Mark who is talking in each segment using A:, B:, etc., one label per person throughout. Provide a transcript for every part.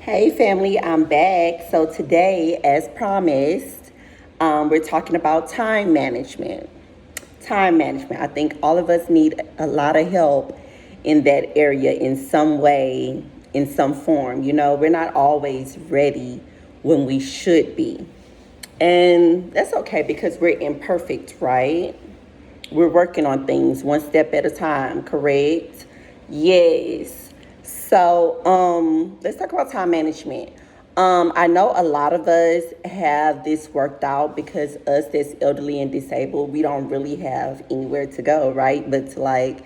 A: Hey family, I'm back. So today, as promised, we're talking about time management. Time management. I think all of us need a lot of help in that area in some way, in some form. We're not always ready when we should be. And that's okay because we're imperfect, right? We're working on things one step at a time, correct? Yes. So, let's talk about time management. I know a lot of us have this worked out because us that's elderly and disabled, we don't really have anywhere to go, right? But to like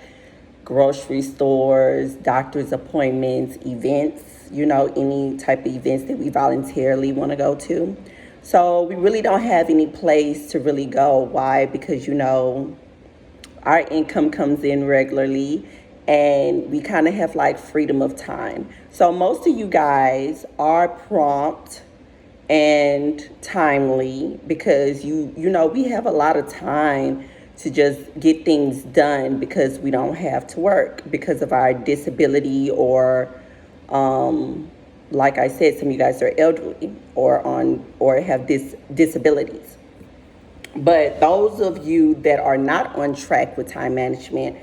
A: grocery stores, doctor's appointments, events, any type of events that we voluntarily want to go to. So we really don't have any place to really go. Why? Because our income comes in regularly and we kind of have like freedom of time. So most of you guys are prompt and timely because we have a lot of time to just get things done because we don't have to work because of our disability or like I said, some of you guys are elderly or have disabilities. But those of you that are not on track with time management,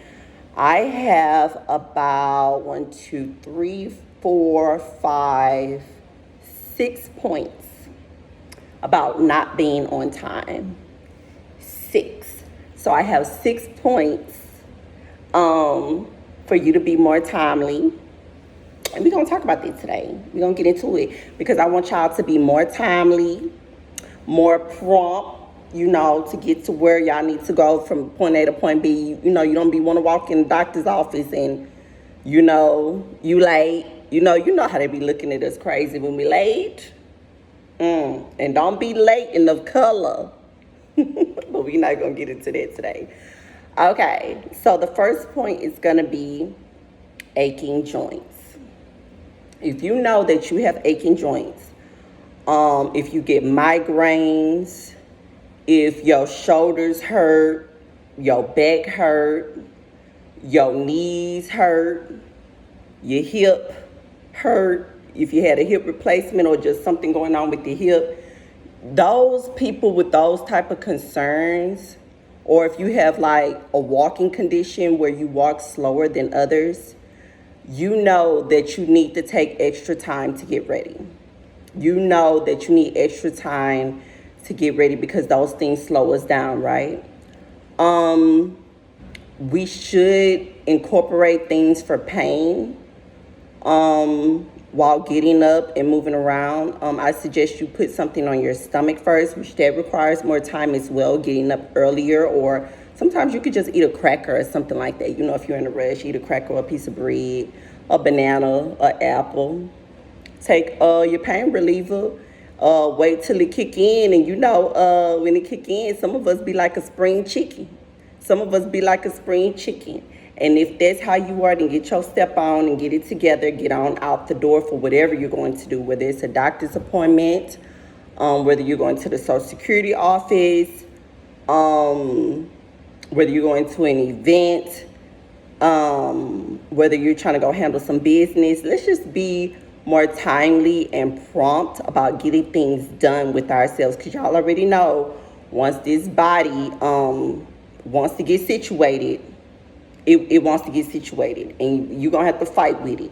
A: I have about 6 points about not being on time. 6. So I have 6 points for you to be more timely. And we're going to talk about this today. We're going to get into it because I want y'all to be more timely, more prompt, to get to where y'all need to go from point A to point B. You don't want to walk in the doctor's office and, you late. You know how they be looking at us crazy when we late. And don't be late in the color. But we're not going to get into that today. Okay, so the first point is going to be aching joints. If you know that you have aching joints, if you get migraines, if your shoulders hurt, your back hurt, your knees hurt, your hip hurt, if you had a hip replacement or just something going on with the hip, those people with those type of concerns, or if you have like a walking condition where you walk slower than others, you know that you need to take extra time to get ready. You know that you need extra time to get ready because those things slow us down, right? We should incorporate things for pain while getting up and moving around. I suggest you put something on your stomach first, which that requires more time as well, getting up earlier, or sometimes you could just eat a cracker or something like that. If you're in a rush, eat a cracker or a piece of bread, a banana, an apple. Take your pain reliever. Wait till it kick in, and when it kick in, some of us be like a spring chicken. Some of us be like a spring chicken. And if that's how you are, then get your step on and get it together. Get on out the door for whatever you're going to do, whether it's a doctor's appointment, whether you're going to the Social Security office, whether you're going to an event, whether you're trying to go handle some business. Let's just be more timely and prompt about getting things done with ourselves, because y'all already know once this body wants to get situated, it wants to get situated, and you're gonna have to fight with it.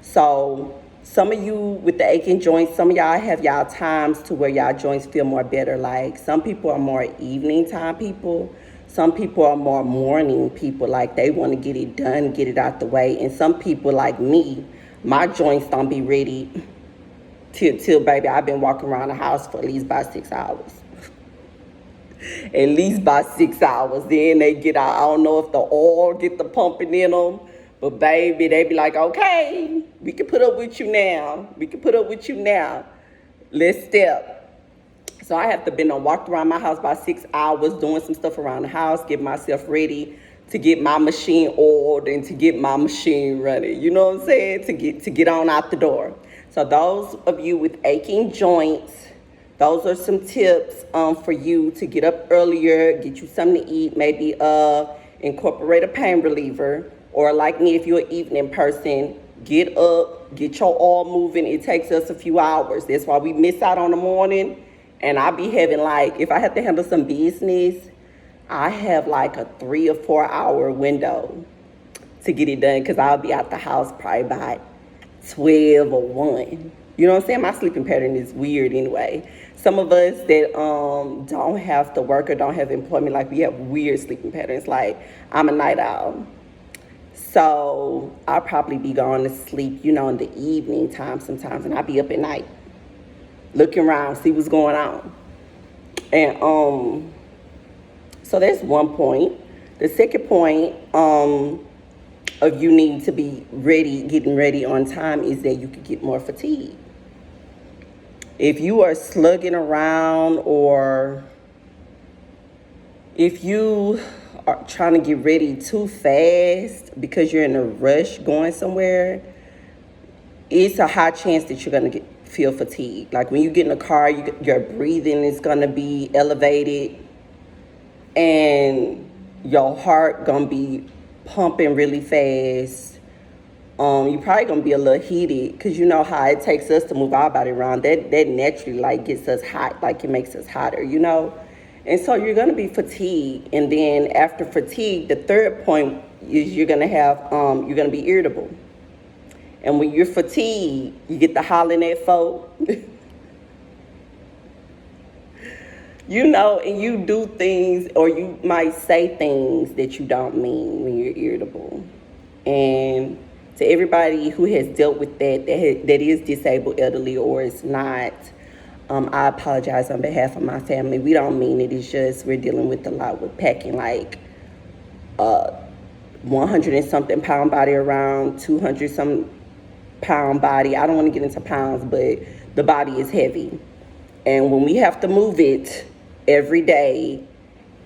A: So some of you with the aching joints, some of y'all have y'all times to where y'all joints feel more better. Like some people are more evening time people. Some people are more morning people, like they want to get it done, get it out the way. And some people like me, my joints don't be ready till baby, I've been walking around the house for at least about 6 hours. At least about 6 hours. Then they get out. I don't know if the oil get the pumping in them, but baby, they be like, okay, we can put up with you now. We can put up with you now. Let's step. So I have to been on walked around my house about 6 hours doing some stuff around the house, get myself ready to get my machine oiled and to get my machine running. You know what I'm saying? To get on out the door. So those of you with aching joints, those are some tips for you to get up earlier, get you something to eat, maybe incorporate a pain reliever, or like me, if you're an evening person, Get up, get your all moving. It takes us a few hours. That's why we miss out on the morning. And I be having like, if I have to handle some business, I have like a 3 or 4 hour window to get it done because I'll be out the house probably by 12 or 1. You know what I'm saying? My sleeping pattern is weird anyway. Some of us that don't have to work or don't have employment, like we have weird sleeping patterns. Like I'm a night owl. So I'll probably be going to sleep, in the evening time sometimes, and I'll be up at night looking around, see what's going on. And so that's one point. The second point of you needing to be ready, getting ready on time, is that you could get more fatigued. If you are slugging around, or if you are trying to get ready too fast because you're in a rush going somewhere, it's a high chance that you're going to feel fatigued. Like when you get in a car, your breathing is going to be elevated and your heart going to be pumping really fast. You're probably going to be a little heated because you know how it takes us to move our body around. That naturally like gets us hot, like it makes us hotter, And so you're going to be fatigued. And then after fatigue, the third point is you're going to be irritable. And when you're fatigued, you get the hollering at folk. And you do things, or you might say things that you don't mean when you're irritable. And to everybody who has dealt with that is disabled, elderly, or is not, I apologize on behalf of my family. We don't mean it. It's just we're dealing with a lot. We're packing like 100 and something pound body around, 200 some pound body. I don't want to get into pounds, but the body is heavy. And when we have to move it every day,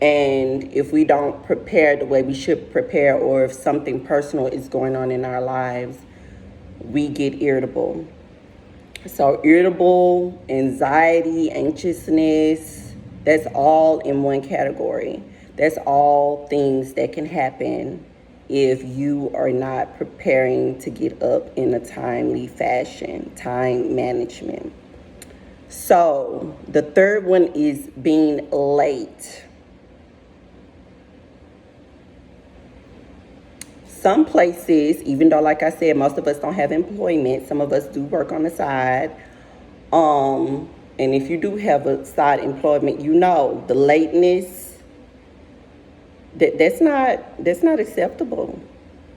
A: and if we don't prepare the way we should prepare, or if something personal is going on in our lives, we get irritable. So irritable, anxiety, anxiousness, that's all in one category. That's all things that can happen if you are not preparing to get up in a timely fashion, time management. So the third one is being late. Some places, even though, like I said, most of us don't have employment, some of us do work on the side. And if you do have a side employment, the lateness, that's not acceptable.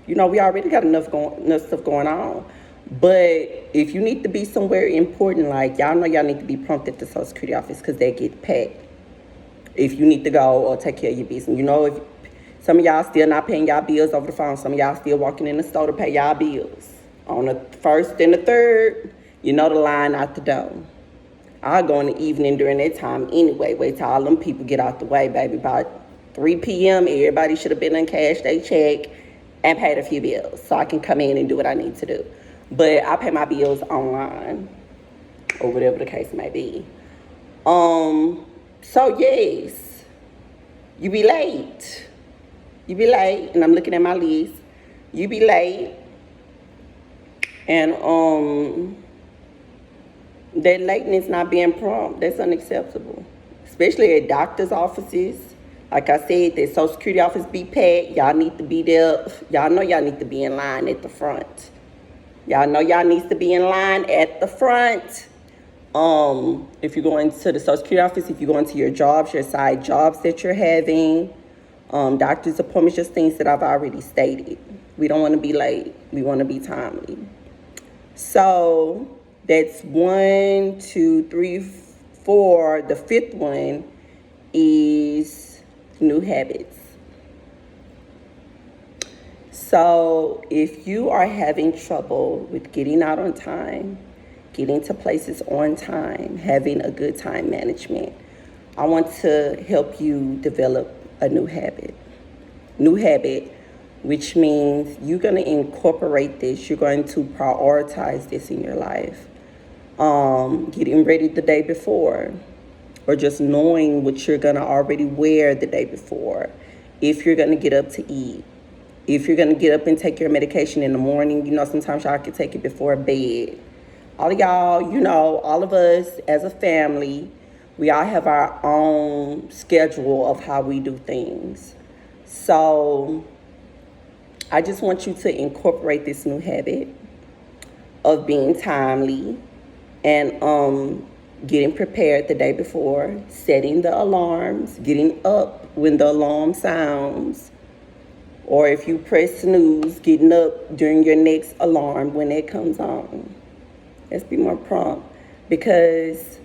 A: We already got enough stuff going on. But if you need to be somewhere important, like y'all need to be prompt at the Social Security office because they get packed. If you need to go or take care of your business, if some of y'all still not paying y'all bills over the phone. Some of y'all still walking in the store to pay y'all bills. On the first and the third, the line out the door. I'll go in the evening during that time anyway. Wait till all them people get out the way, baby. About 3 p.m., everybody should have been in cash they check and paid a few bills so I can come in and do what I need to do. But I pay my bills online or whatever the case may be. So yes, you be late. And I'm looking at my list. You be late, and that lateness not being prompt, that's unacceptable, especially at doctor's offices. Like I said, the Social Security office be packed. Y'all need to be there. Y'all know y'all need to be in line at the front. Y'all know y'all needs to be in line at the front. If you're going to the Social Security office, if you're going to your jobs, your side jobs that you're having, doctor's appointments, just things that I've already stated. We don't want to be late. We want to be timely. So that's 1, 2, 3, 4. The fifth one is new habits. So if you are having trouble with getting out on time, getting to places on time, having a good time management, I want to help you develop a new habit. Which means you're going to incorporate this. You're going to prioritize this in your life. Getting ready the day before, or just knowing what you're going to already wear the day before. If you're going to get up to eat, if you're going to get up and take your medication in the morning, sometimes y'all can take it before bed. All of y'all, all of us as a family, we all have our own schedule of how we do things. So I just want you to incorporate this new habit of being timely and getting prepared the day before, setting the alarms, getting up when the alarm sounds, or if you press snooze, getting up during your next alarm when it comes on. Let's be more prompt, because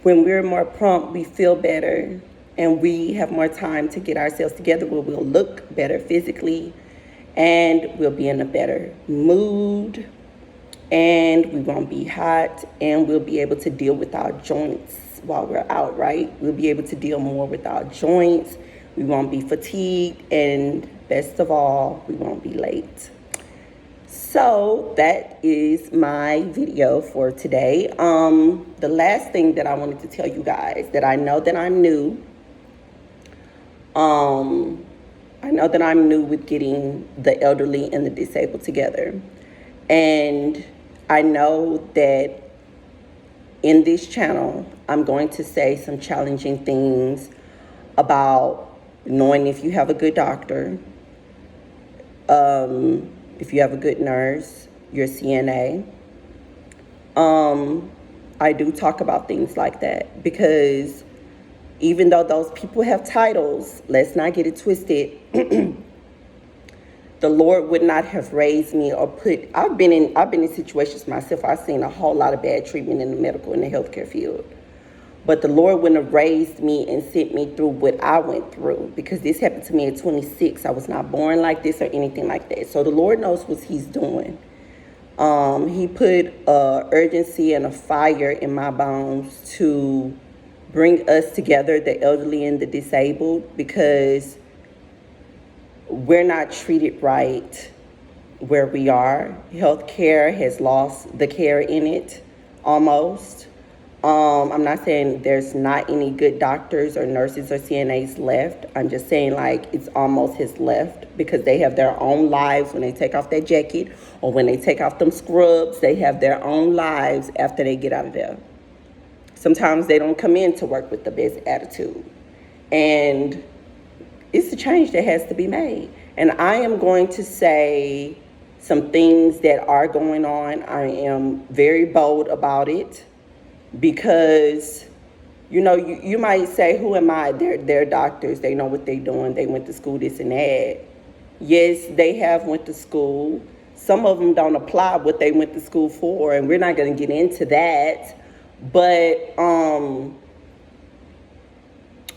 A: when we're more prompt, we feel better and we have more time to get ourselves together where we'll look better physically and we'll be in a better mood and we won't be hot and we'll be able to deal with our joints while we're out, right? We'll be able to deal more with our joints. We won't be fatigued, and best of all, we won't be late. So that is my video for today. The last thing that I wanted to tell you guys, that I know that I'm new. I know that I'm new with getting the elderly and the disabled together. And I know that in this channel, I'm going to say some challenging things about knowing if you have a good doctor, if you have a good nurse, your CNA. I do talk about things like that because even though those people have titles, let's not get it twisted. The Lord would not have raised me or I've been in situations myself. I've seen a whole lot of bad treatment in the medical and the healthcare field. But the Lord wouldn't have raised me and sent me through what I went through, because this happened to me at 26. I was not born like this or anything like that. So the Lord knows what he's doing. He put urgency and a fire in my bones to bring us together, the elderly and the disabled, because we're not treated right where we are. Healthcare has lost the care in it almost. I'm not saying there's not any good doctors or nurses or CNAs left. I'm just saying it's almost has left, because they have their own lives when they take off their jacket or when they take off them scrubs. They have their own lives after they get out of there. Sometimes they don't come in to work with the best attitude. And it's a change that has to be made. And I am going to say some things that are going on. I am very bold about it. Because, you might say, who am I? They're doctors. They know what they're doing. They went to school, this and that. Yes, they have went to school. Some of them don't apply what they went to school for, and we're not going to get into that. But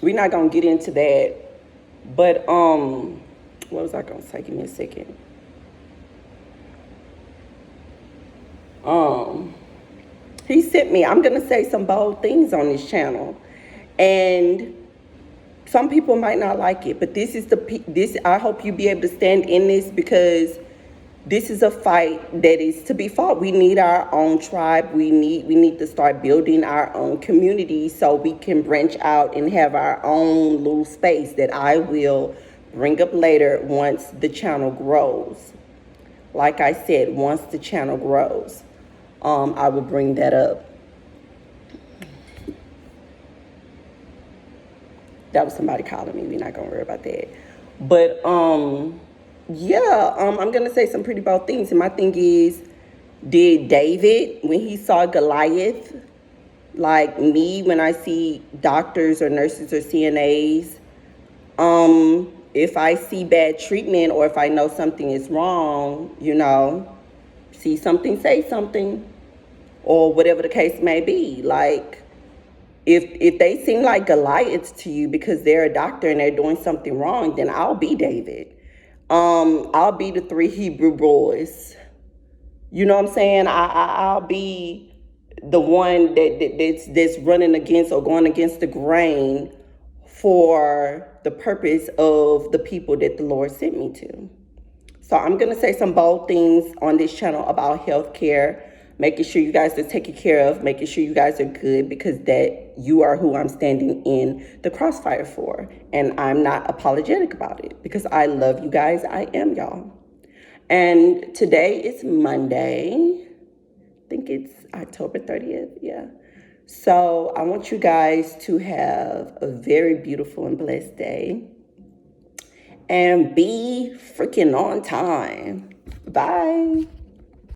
A: we're not going to get into that. But what was I going to say? Give me a second. He sent me, I'm going to say some bold things on this channel. And some people might not like it, but I hope you be able to stand in this, because this is a fight that is to be fought. We need our own tribe. We need to start building our own community so we can branch out and have our own little space that I will bring up later once the channel grows. Like I said, once the channel grows. I will bring that up. That was somebody calling me. We're not going to worry about that. But, I'm going to say some pretty bold things. And my thing is, did David, when he saw Goliath, like me, when I see doctors or nurses or CNAs, if I see bad treatment or if I know something is wrong, see something, say something. Or whatever the case may be. Like, if they seem like Goliaths to you because they're a doctor and they're doing something wrong, then I'll be David. I'll be the 3 Hebrew boys. You know what I'm saying? I'll be the one that's running against or going against the grain for the purpose of the people that the Lord sent me to. So I'm going to say some bold things on this channel about healthcare. making sure you guys are taken care of, making sure you guys are good, because that you are who I'm standing in the crossfire for. And I'm not apologetic about it because I love you guys. I am y'all. And today is Monday. I think it's October 30th. Yeah. So I want you guys to have a very beautiful and blessed day and be freaking on time. Bye.